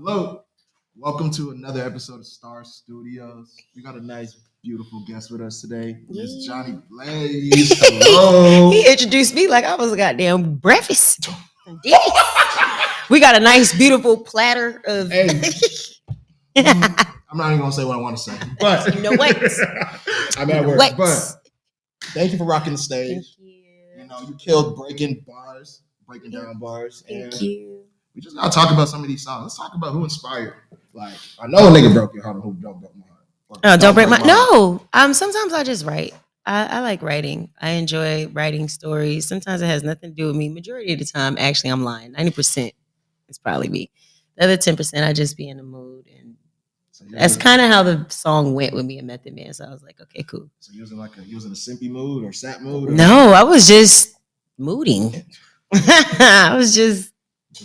Hello, welcome to another episode of Star Studios. We got a nice, beautiful guest with us today, Miss Jhonni Blaze. Hello. He introduced me like I was a goddamn breakfast. We got a nice, beautiful platter of. Hey, I'm not even gonna say what I want to say, but You know what? I'm at work. But thank you for rocking the stage. Thank you. You know, you killed breaking down bars, and Thank you. we just gotta talk about some of these songs. Let's talk about who inspired. Like, I know a nigga broke your heart, and who don't broke my heart. Oh, don't break my no. Sometimes I just write. I like writing. I enjoy writing stories. Sometimes it has nothing to do with me. Majority of the time, actually, I'm lying. 90% is probably me. The other 10%, I just be in the mood, and that's kind of how the song went with me and Method Man. So I was like, okay, cool. So you was in a simpy mood or sap mood? Or? No, I was just mooding. I was just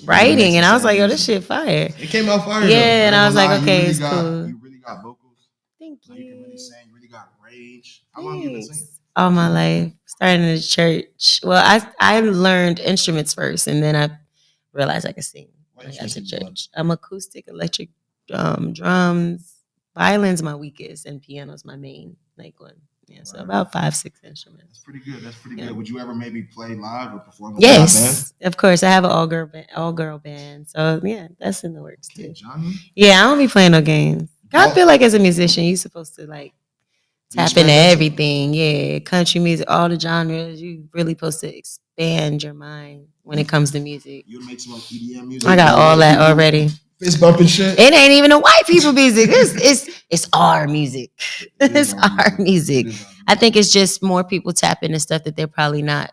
writing, and I was like, "Yo, this shit fire." It came out fire. Yeah, and I was like, "Okay, it's cool." You really got vocals. Thank you. You can really sing. You really got range. How long you been singing? All my life, starting in the church. Well, I learned instruments first, and then I realized I could sing when I got to church. I'm acoustic, electric, drums, violin's my weakest, and piano's my main one. Yeah, so about 5-6 instruments. That's pretty good. That's pretty good. Would you ever maybe play live or perform? Yes, of course. I have an all girl band. So yeah, that's in the works too. Jhonni? Yeah, I don't be playing no games. I feel like as a musician, you're supposed to tap into everything. Yeah, country music, all the genres. You really supposed to expand your mind when it comes to music. You make some EDM music. I got all that already. Fist bumping shit. It ain't even a white people music. It's our music. It's our music. I think it's just more people tap into stuff that they're probably not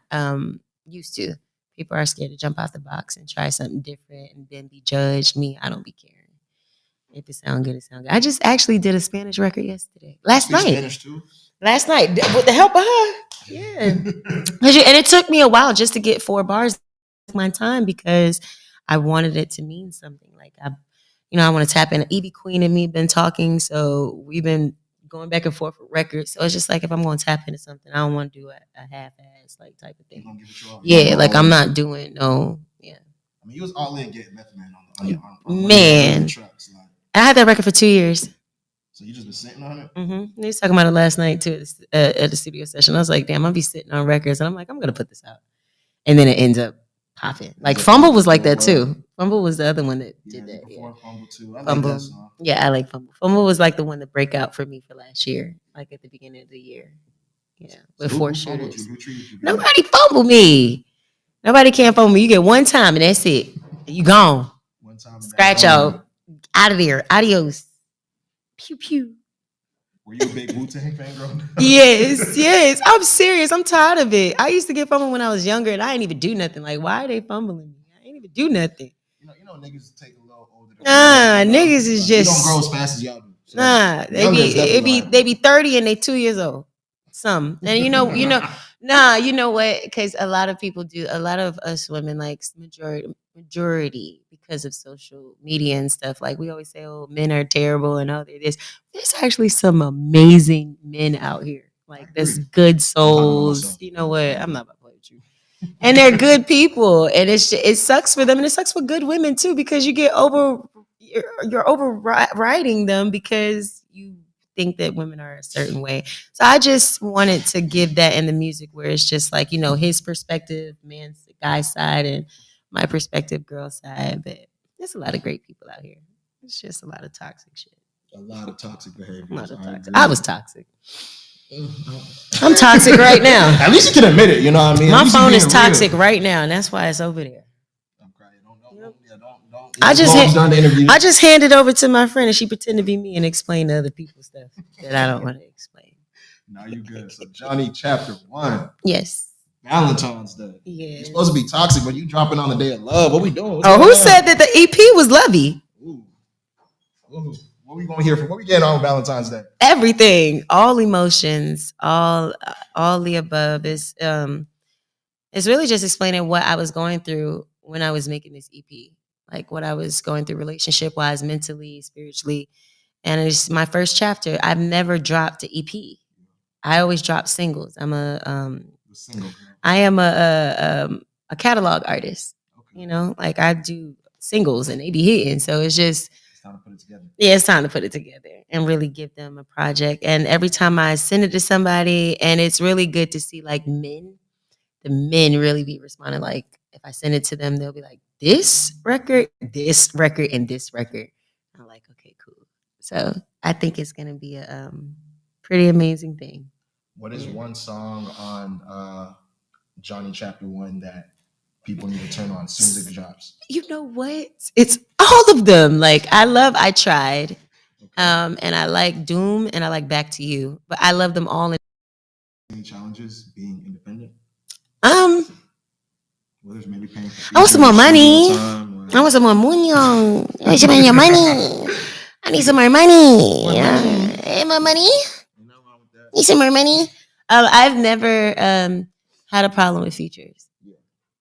used to. People are scared to jump out the box and try something different and then be judged. Me, I don't be caring. If it sound good, it sound good. I just actually did a Spanish record yesterday. Last night. Spanish too? Last night. With the help of her. Yeah. And it took me a while just to get 4 bars my time because I wanted it to mean something. I want to tap in. Evie Queen and me been talking, so we've been going back and forth with records. So it's just like if I'm going to tap into something, I don't want to do a half-ass type of thing. Yeah, I'm not doing no. Yeah. I mean, you was all in getting Method Man on man. Tracks, I had that record for 2 years. So you just been sitting on it? Mm-hmm. They was talking about it last night too at the studio session. I was like, damn, I'll be sitting on records, and I'm like, I'm gonna put this out, and then it ends up popping. Fumble was like that too. Fumble was the other one that did that. Yeah. Fumble too. I Fumble. Like that song. Yeah, I like Fumble. Fumble was like the one to break out for me for last year, like at the beginning of the year. Yeah, with 4 shooters. Nobody fumbled me. Nobody can fumble me. You get one time and that's it. You gone. One time. Scratch out of there. Adios. Pew pew. Were you a big Wu-Tang fan growing up? Yes. I'm serious. I'm tired of it. I used to get fumbled when I was younger and I didn't even do nothing. Like, why are they fumbling me? I ain't even do nothing. You know, niggas take a little older. Niggas is just. You don't grow as fast as y'all do. So they be 30 and they 2 years old. Some. And you know what? Because a lot of people do. A lot of us women, majority, because of social media and stuff. Like we always say, oh, men are terrible and all this. There's actually some amazing men out here. There's good souls. You know what? I'm not about to play with you. And they're good people, and it sucks for them, and it sucks for good women too because you get you're overriding them because you think that women are a certain way. So I just wanted to give that in the music where it's just his perspective, man's guy's side, and my perspective, girl side. But there's a lot of great people out here. It's just a lot of toxic shit. A lot of toxic behavior. I was toxic. I'm toxic right now. At least you can admit it. You know what I mean? My phone is toxic right now, and that's why it's over there. I'm crying. Don't. I just hand it over to my friend, and she pretend to be me and explain to other people stuff that I don't want to explain. Now you good. So Jhonni, chapter 1. Yes. Valentine's Day. Yeah. You're supposed to be toxic, but you dropping on the day of love. What we doing? Who said that the EP was lovey? Ooh. What we gonna hear from? What we getting on Valentine's Day? Everything, all emotions, all the above. It's really just explaining what I was going through when I was making this EP, like what I was going through relationship wise, mentally, spiritually, and it's my first chapter. I've never dropped an EP. I always drop singles. I am a catalog artist. Okay. I do singles and they be hitting. So it's just It's time to put it together. Yeah, it's time to put it together and really give them a project. And every time I send it to somebody, and it's really good to see like the men really be responding. Like if I send it to them, they'll be like, this record, and this record. I'm like, okay, cool. So I think it's gonna be a pretty amazing thing. What is one song on Johnny Chapter One that people need to turn on as soon as it drops? You know what? It's all of them. Like I tried. And I like Doom and I like Back to You. But I love them all. Any challenges being independent? Um Well, there's maybe paying for I want some more money. I want some more money. I some your money. I need some more money. Hey, more money. Need some more money. I've never had a problem with features.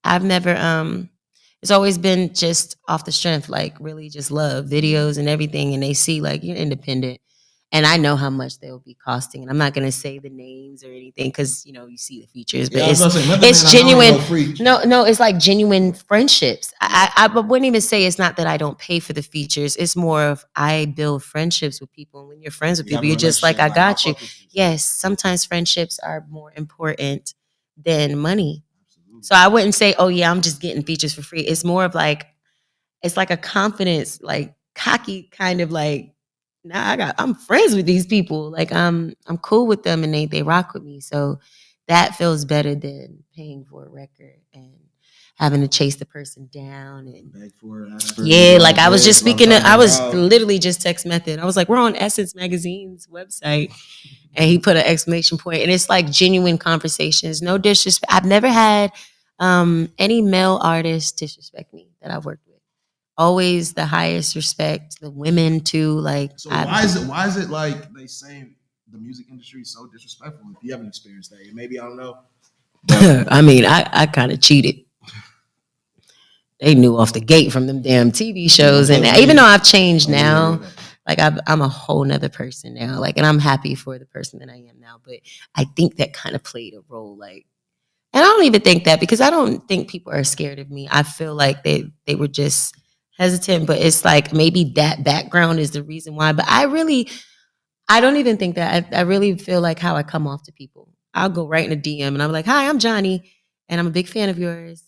I've never it's always been just off the strength, like really just love videos and everything, and they see like you're independent. And I know how much they'll be costing, and I'm not gonna say the names or anything because you see the features, but it's genuine. No, it's like genuine friendships. I wouldn't even say it's not that I don't pay for the features. It's more of I build friendships with people, and when you're friends with people, you're just like I got you. Yes, sometimes friendships are more important than money. So I wouldn't say, oh yeah, I'm just getting features for free. It's more of like it's like a confidence, like cocky kind of like, nah, I'm friends with these people. Like I'm cool with them and they rock with me. So that feels better than paying for a record and having to chase the person down and beg for it. Yeah, like I was just speaking I was literally just text method. I was like, we're on Essence Magazine's website. And he put an exclamation point, and it's like genuine conversations. No disrespect. I've never had any male artist disrespect me that I've worked with. Always the highest respect. The women too. Like, so why is it like they say the music industry is so disrespectful? If you haven't experienced that, maybe I don't know. I mean, I kind of cheated. They knew off the gate from them damn TV shows, and even though I've changed now. Like I'm a whole nother person now. Like, and I'm happy for the person that I am now. But I think that kind of played a role. Like, and I don't even think that because I don't think people are scared of me. I feel like they were just hesitant. But it's like maybe that background is the reason why. But I don't even think that. I really feel like how I come off to people. I'll go right in a DM and I'm like, "Hi, I'm Johnny, and I'm a big fan of yours.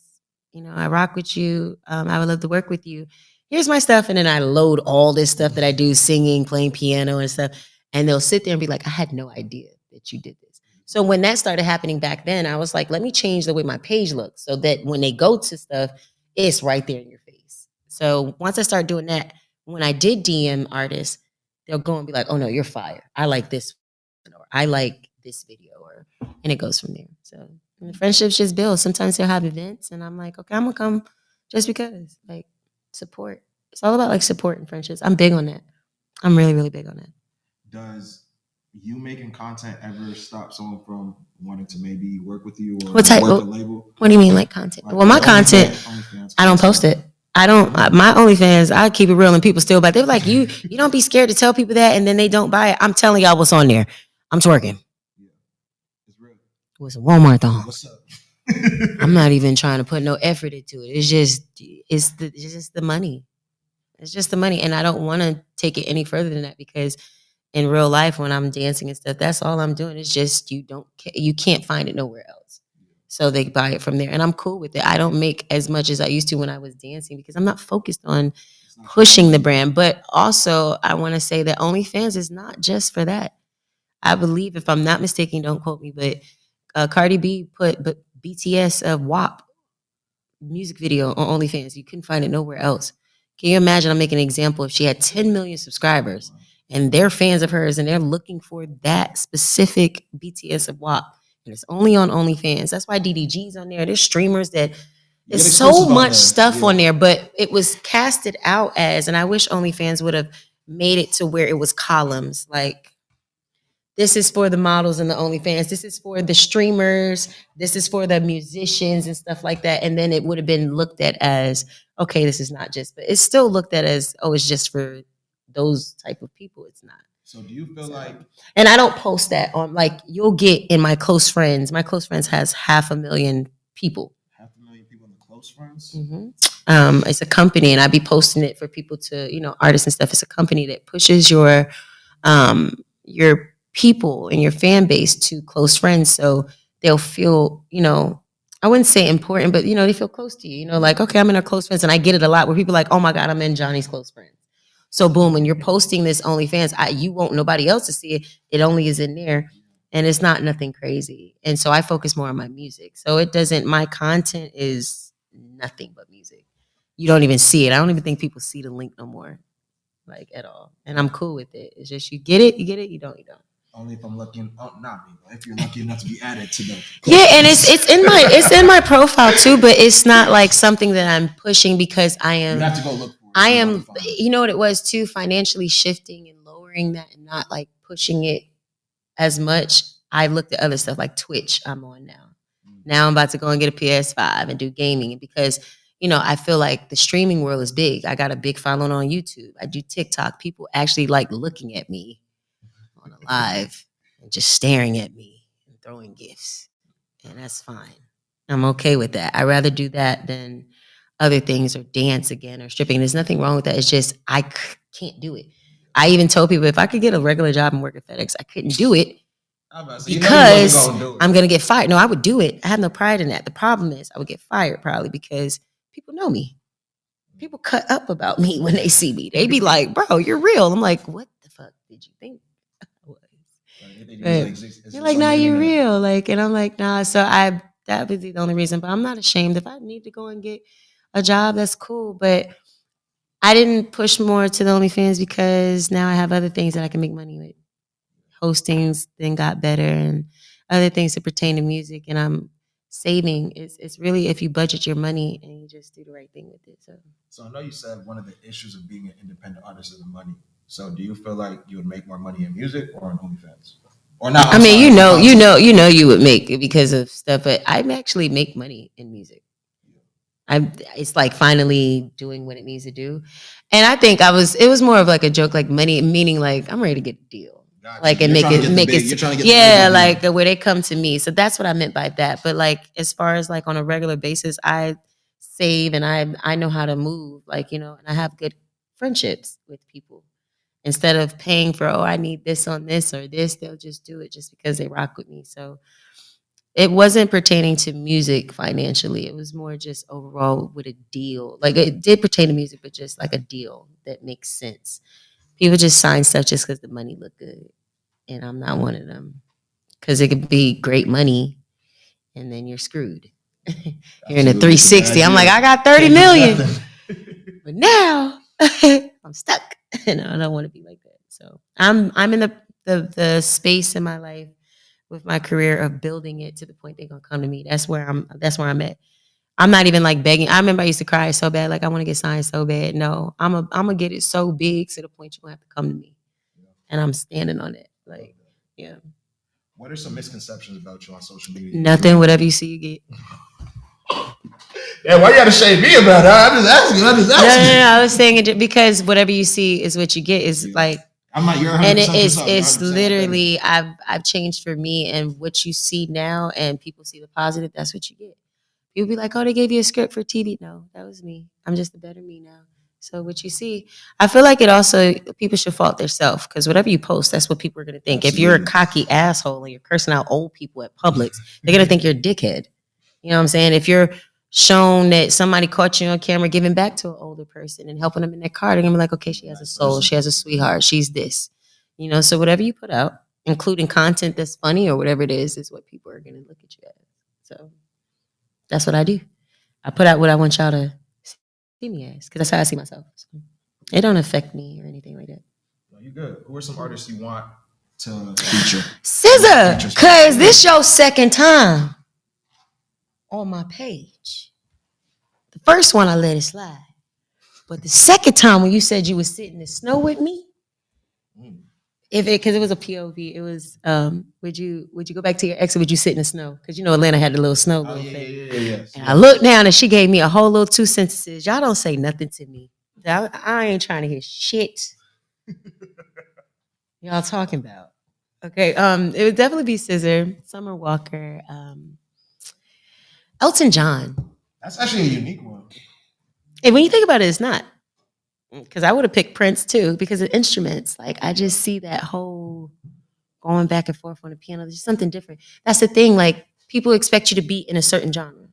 I rock with you. I would love to work with you. Here's my stuff." And then I load all this stuff that I do, singing, playing piano and stuff. And they'll sit there and be like, "I had no idea that you did this." So when that started happening back then, I was like, let me change the way my page looks so that when they go to stuff, it's right there in your face. So once I started doing that, when I did DM artists, they'll go and be like, "Oh no, you're fire. I like this, or I like this video," and it goes from there. So and the friendships just build. Sometimes they'll have events, and I'm like, okay, I'm gonna come just because, like, support. It's all about like support and friendships. I'm big on that. I'm really, really big on that. Does you making content ever stop someone from wanting to maybe work with you or work a label? What do you mean, like content? Like, well, my content, OnlyFans, I don't post it. I don't. My OnlyFans, I keep it real, and people still buy. They're like, you don't be scared to tell people that, and then they don't buy it. I'm telling y'all what's on there. I'm twerking. Yeah, it's real. What's a Walmart thong? What's up? I'm not even trying to put no effort into it. It's just the money. It's just the money, and I don't want to take it any further than that because in real life, when I'm dancing and stuff, that's all I'm doing. It's just you can't find it nowhere else. So they buy it from there, and I'm cool with it. I don't make as much as I used to when I was dancing because I'm not focused on pushing the brand. But also, I want to say that OnlyFans is not just for that. I believe, if I'm not mistaken, don't quote me, but Cardi B put BTS of WAP music video on OnlyFans. You couldn't find it nowhere else. Can you imagine? I'm making an example. If she had 10 million subscribers and they're fans of hers and they're looking for that specific BTS of WAP, and it's only on OnlyFans. That's why DDG's on there. There's streamers that there's so much stuff on there, but it was casted out as, and I wish OnlyFans would have made it to where it was columns. Like, this is for the models and the OnlyFans. This is for the streamers. This is for the musicians and stuff like that. And then it would have been looked at as, okay, this is not just, but it's still looked at as, oh, it's just for those type of people. It's not. So do you feel like, and I don't post that on, like, you'll get in my close friends. My close friends has 500,000 people. 500,000 people in the close friends? Mm-hmm. It's a company, and I be posting it for people to, artists and stuff. It's a company that pushes your people and your fan base to close friends, so they'll feel, I wouldn't say important, but they feel close to you. Like, okay, I'm in a close friends, and I get it a lot where people are like, oh my god, I'm in Johnny's close friends. So boom, when you're posting this OnlyFans, you want nobody else to see it. It only is in there, and it's not nothing crazy. And so I focus more on my music. So it doesn't. My content is nothing but music. You don't even see it. I don't even think people see the link no more, like at all. And I'm cool with it. It's just you get it, you get it. You don't, you don't. Only if I'm lucky. Oh, not me. But if you're lucky enough to be added to the. Yeah, and it's in my profile too, but it's not like something that I'm pushing because I am. You have to go look for it. I am. You know what it was too? Financially shifting and lowering that, and not like pushing it as much. I looked at other stuff like Twitch. I'm on now. Now I'm about to go and get a PS5 and do gaming because I feel like the streaming world is big. I got a big following on YouTube. I do TikTok. People actually like looking at me on a live and just staring at me and throwing gifts, and that's fine. I'm okay with that. I'd rather do that than other things or dance again or stripping. There's nothing wrong with that. It's just can't do it. I even told people if I could get a regular job and work at FedEx, I couldn't do it because I'm going to get fired. No, I would do it. I have no pride in that. The problem is I would get fired probably because people know me. People cut up about me when they see me. They be like, bro, you're real. I'm like, what the fuck did you think I was? You're like, nah, you're real. Like, and I'm like, nah. So that was the only reason. But I'm not ashamed. If I need to go and get a job, that's cool. But I didn't push more to the OnlyFans because now I have other things that I can make money with. Hostings then got better and other things that pertain to music, and I'm saving. It's really if you budget your money and you just do the right thing with it. So I know you said one of the issues of being an independent artist is the money. So do you feel like you would make more money in music or on OnlyFans? Or not? I mean, you would make it because of stuff, but I actually make money in music. It's like finally doing what it needs to do. And I think it was more of like a joke, like money, meaning like I'm ready to get a deal. Gotcha. Like, and make it, yeah, like where they come to me. So that's what I meant by that. But like, as far as like on a regular basis, I save and I know how to move, like, and I have good friendships with people. Instead of paying for, I need this on this or this, they'll just do it just because they rock with me. So it wasn't pertaining to music financially. It was more just overall with a deal. Like it did pertain to music, but just like a deal that makes sense. People just sign stuff just because the money looked good. And I'm not one of them. Because it could be great money and then you're screwed. You're in a 360. I'm like, I got 30 million. But now I'm stuck. And I don't want to be like that. So I'm in the space in my life with my career of building it to the point they're gonna come to me. That's where I'm at. I'm not even like begging. I remember I used to cry so bad, like I want to get signed so bad. No, I'm gonna get it so big to the point you're gonna have to come to me. And I'm standing on it. Like, yeah. What are some misconceptions about you on social media? Nothing. Whatever you see, you get. Yeah, why you gotta shame me about it? I'm just asking. No. I was saying it because whatever you see is what you get. Is like. I'm not. You're 100%. And it's literally I've changed for me, and what you see now, and people see the positive. That's what you get. People be like, "Oh, they gave you a script for TV." No, that was me. I'm just a better me now. So what you see, I feel like it also people should fault themselves because whatever you post, that's what people are gonna think. Absolutely. If you're a cocky asshole and you're cursing out old people at Publix, they're gonna think you're a dickhead. You know what I'm saying? If you're shown that somebody caught you on camera giving back to an older person and helping them in their car, they're gonna be like, okay, she has a soul, she has a sweetheart, she's this. So whatever you put out, including content that's funny or whatever it is what people are gonna look at you as. So that's what I do. I put out what I want y'all to see me as, because that's how I see myself. So it don't affect me or anything like that. No, you good. Who are some artists you want to feature? SZA, because this your second time on my page. The first one I let it slide. But the second time when you said you was sitting in the snow with me, because it was a POV, it was would you go back to your ex or would you sit in the snow? Because Atlanta had the little snow thing. And I looked down and she gave me a whole little 2 sentences. Y'all don't say nothing to me. I ain't trying to hear shit. Y'all talking about. Okay, it would definitely be SZA, Summer Walker, Elton John. That's actually a unique one. And when you think about it, it's not. Because I would have picked Prince too because of instruments. Like I just see that whole going back and forth on the piano. There's something different. That's the thing. Like people expect you to be in a certain genre.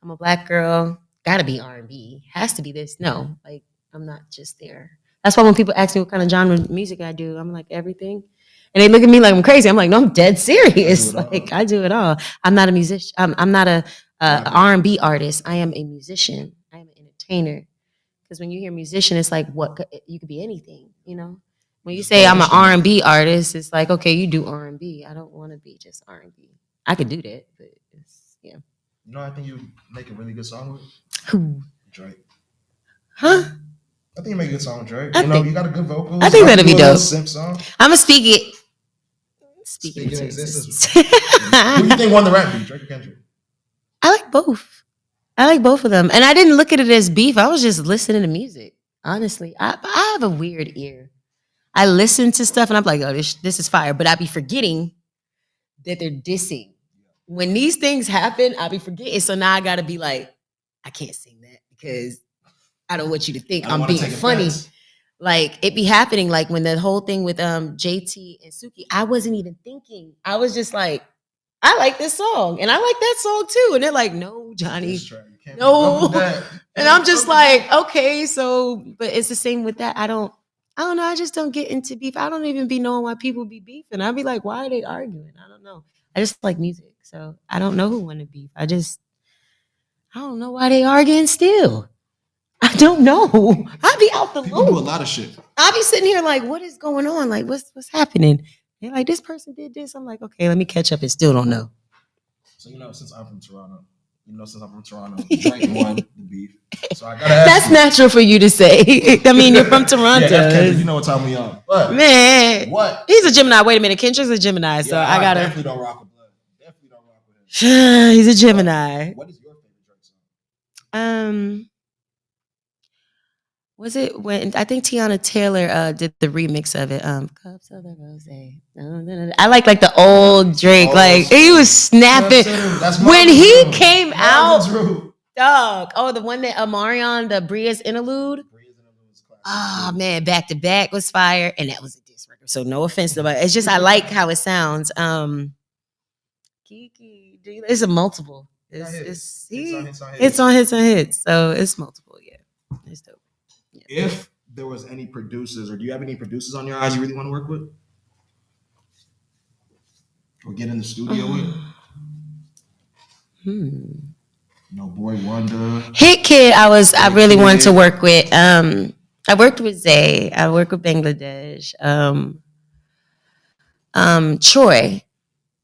I'm a black girl, gotta be R&B, has to be this. No, like I'm not just there. That's why when people ask me what kind of genre of music I do, I'm like everything. And they look at me like I'm crazy. I'm like, no, I'm dead serious. Like I do it all. I'm not a musician. I'm not a R&B artist. I am a musician. I am an entertainer. Because when you hear musician, it's like you could be anything. You know, when you say I'm an R&B artist, it's like okay, you do R&B. I don't want to be just R&B. I could do that, but yeah. You know, I think you make a really good song with Who? Drake. Huh? I think you make a good song with Drake. You got a good vocals. I think that'd be dope. Simp song. I'm gonna speak it. Speaking in existence. Who do you think won the rap beef, Drake or Kendrick? I like both. I like both of them, and I didn't look at it as beef. I was just listening to music. Honestly, I have a weird ear. I listen to stuff, and I'm like, oh, this is fire, but I be forgetting that they're dissing. When these things happen, I be forgetting. So now I gotta be like, I can't sing that because I don't want you to think I'm being funny. Like it be happening. Like when the whole thing with JT and Suki, I wasn't even thinking. I was just like, I like this song, and I like that song too. And they're like, no, Johnny, no. And I'm just like, okay, so, but it's the same with that. I don't know. I just don't get into beef. I don't even be knowing why people be beefing. I'd be like, why are they arguing? I don't know. I just like music, so I don't know who won the beef. I don't know why they arguing still. I don't know. I be out the People loop. do a lot of shit. I be sitting here like, what is going on? Like, what's happening? They're like, this person did this. I'm like, okay, let me catch up and still don't know. So since I'm from Toronto, Drake won the beef. So I gotta ask That's natural for you to say. I mean, you're from Toronto. Yeah, you know what time we on. But man, what? He's a Gemini. Wait a minute, Kendrick's a Gemini, so I gotta definitely don't rock with blood. Definitely don't rock with him. He's a Gemini. What is your favorite Drake song? Was it when I think Tiana Taylor did the remix of it? Cups of the Rose. I like the old Drake. Like he was snapping when he came out. Dog. Oh, the one that Amarion, the Bria's interlude. Oh man, back to back was fire, and that was a diss record. So no offense, but it's just I like how it sounds. Kiki, it's a multiple. It's on hits. So it's multiple. Yeah, it's dope. Yeah. If there was any producers, or do you have any producers on your eyes you really want to work with, or get in the studio with? No Boy Wonder. Hit Kid, I really wanted to work with. I worked with Zay. I worked with Bangladesh.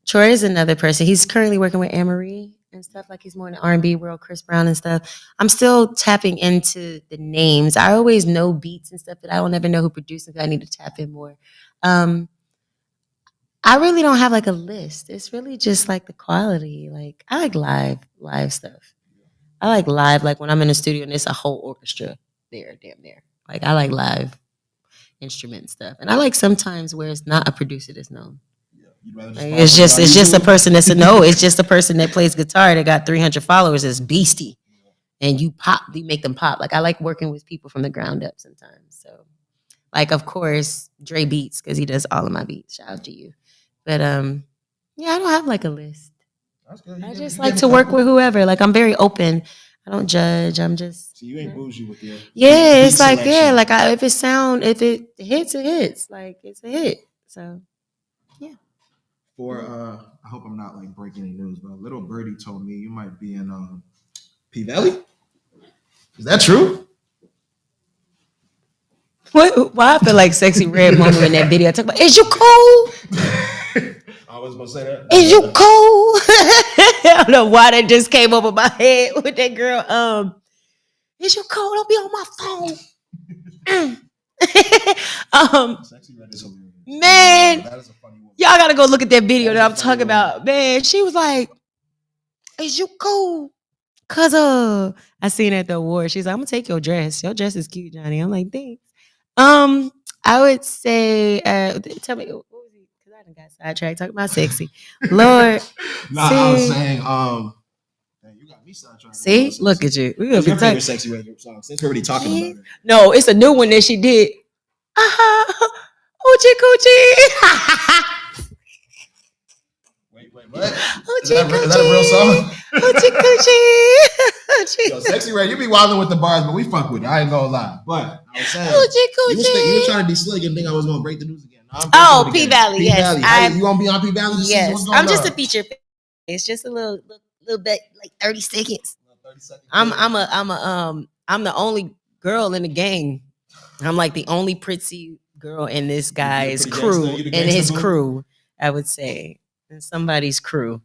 Troy is another person. He's currently working with Anne-Marie and stuff. Like he's more in the R&B world, Chris Brown and stuff. I'm still tapping into the names. I always know beats and stuff, but I don't ever know who produced them. I need to tap in more. I really don't have like a list. It's really just like the quality. Like I like live stuff. I like live, like when I'm in the studio and it's a whole orchestra there, damn near. Like I like live instrument stuff. And I like sometimes where it's not a producer that's known. Like, it's just a person that's it's just a person that plays guitar that got 300 followers is beastie. And you make them pop. Like I like working with people from the ground up sometimes. So like of course Dre Beats, because he does all of my beats. Shout out to you. But yeah, I don't have like a list. I just like to work with whoever. Like I'm very open. I don't judge. I'm just. So you ain't bougie with your. Yeah, it's like selection. Like if it hits, it hits. Like it's a hit. So, yeah. I hope I'm not like breaking any news, but a little birdie told me you might be in P Valley. Is that true? What? Why I feel like Sexy Red moment in that video. I talk about, is you cold? I was gonna say that. Is you cold? I don't know why that just came over my head with that girl. Is you cold? Don't be on my phone. Sexy Red is hilarious. Man, that is a funny one. Y'all gotta go look at that video that I'm talking about. Man, she was like, "Is you cool?" Cause I seen her at the award. She's like, "I'm gonna take your dress. Your dress is cute, Johnny." I'm like, "Thanks." I would say, tell me what was he? Because I done got sidetracked talking about sexy. Lord, I was saying, Hey, you got me sidetracked. See, look at you. What's your favorite Sexy Red song? Since we're already talking about it. No, it's a new one that she did. Hoochie coochie. Wait, what? Is that a real song? Hoochie coochie. Yo, Sexy Red, you be wilding with the bars, but we fuck with it. I ain't gonna lie. But I was saying, you were trying to be slick and think I was gonna break the news again. No, P Valley, yes. You gonna be on P Valley this season? What's going I'm just on? a feature. It's just a little bit, like 30 seconds. 30 seconds. I'm the only girl in the gang. I'm like the only pretty girl in this guy's crew, in his crew, I would say, in somebody's crew.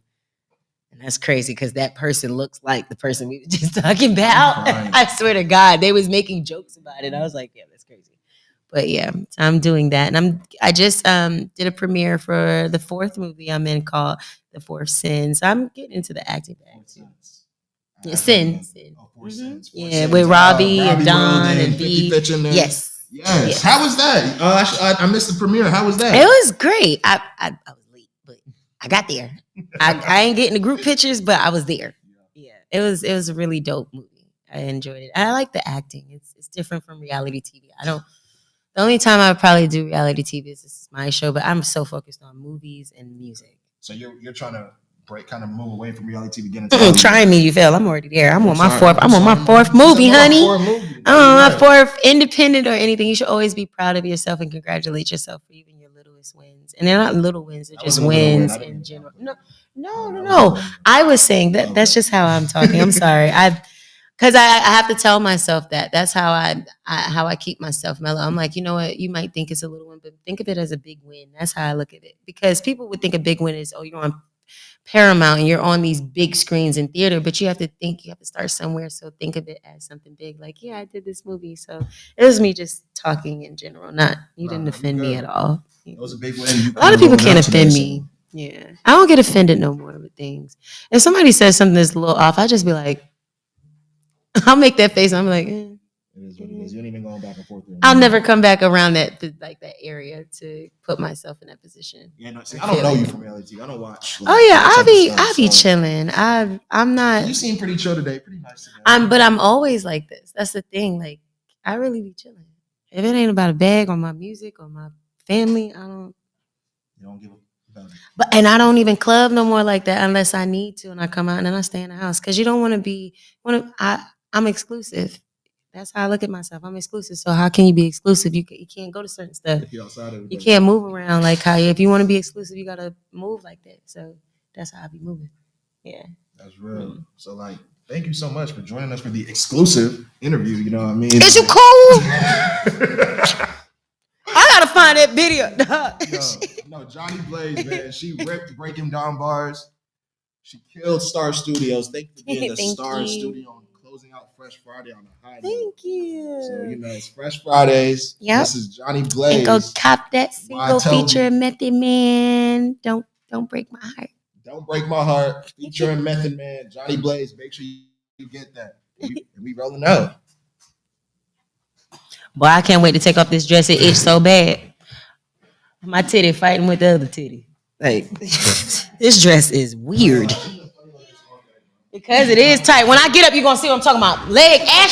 And that's crazy because that person looks like the person we were just talking about. I swear to God, they was making jokes about it. I was like, yeah, that's crazy. But yeah, I'm doing that, and I just did a premiere for the 4th movie I'm in called The 4th Sin. So I'm getting into the acting bag too. Yeah, Sin. Yeah, with Robbie and Don and B. Yes. How was that? I missed the premiere. How was that? It was great. I was late, but I got there. I ain't getting the group pictures, but I was there. Yeah, it was a really dope movie. I enjoyed it. I like the acting. It's different from reality TV. The only time I would probably do reality TV is this is my show, but I'm so focused on movies and music. So you're trying to move away from reality TV, get into trying me, you fail. I'm already there. I'm on my fourth movie, honey. My 4th independent or anything. You should always be proud of yourself and congratulate yourself for even your littlest wins. And they're not little wins; they're just wins in general. No. I was saying that. That's just how I'm talking. I'm sorry. Because I have to tell myself that. That's how I keep myself mellow. I'm like, you know what? You might think it's a little win, but think of it as a big win. That's how I look at it. Because people would think a big win is, oh, you're on Paramount and you're on these big screens in theater, but you have to start somewhere. So think of it as something big. Like, yeah, I did this movie. So it was me just talking in general. You didn't offend me at all. It was a big win. A lot of people can't offend me. Yeah. I don't get offended no more with things. If somebody says something that's a little off, I just be like, I'll make that face. I'm like, it is what it is. You ain't even going back and forth. I'll never come back around that area to put myself in that position. Yeah, no, see, I don't know you from reality. I don't watch. I'll be chilling. I'm not. You seem pretty chill today. Pretty nice today. But I'm always like this. That's the thing. Like, I really be chilling. If it ain't about a bag or my music or my family, I don't. You don't give a. And I don't even club no more like that unless I need to, and I come out and then I stay in the house because you don't want to be. I'm exclusive. That's how I look at myself. I'm exclusive. So how can you be exclusive? You can't go to certain stuff. You can't move around like how if you want to be exclusive, you gotta move like that. So that's how I be moving. Yeah, that's real. So like, thank you so much for joining us for the exclusive interview. You know what I mean? Is you cool? I gotta find that video. No, Jhonni Blaze, man. She ripped Breaking Down bars. She killed Star Studios. Thank you for being the Star Studio and closing out Fresh Friday on a high note. Thank you. So it's Fresh Fridays. Yep. This is Jhonni Blaze. And go cop that single featuring Method Man. Don't break my heart. Don't break my heart. Featuring Method Man, Jhonni Blaze. Make sure you get that. And we rolling out. Boy, I can't wait to take off this dress. It itch so bad. My titty fighting with the other titty. Like, this dress is weird. Because it is tight. When I get up, you're going to see what I'm talking about. Leg, ass.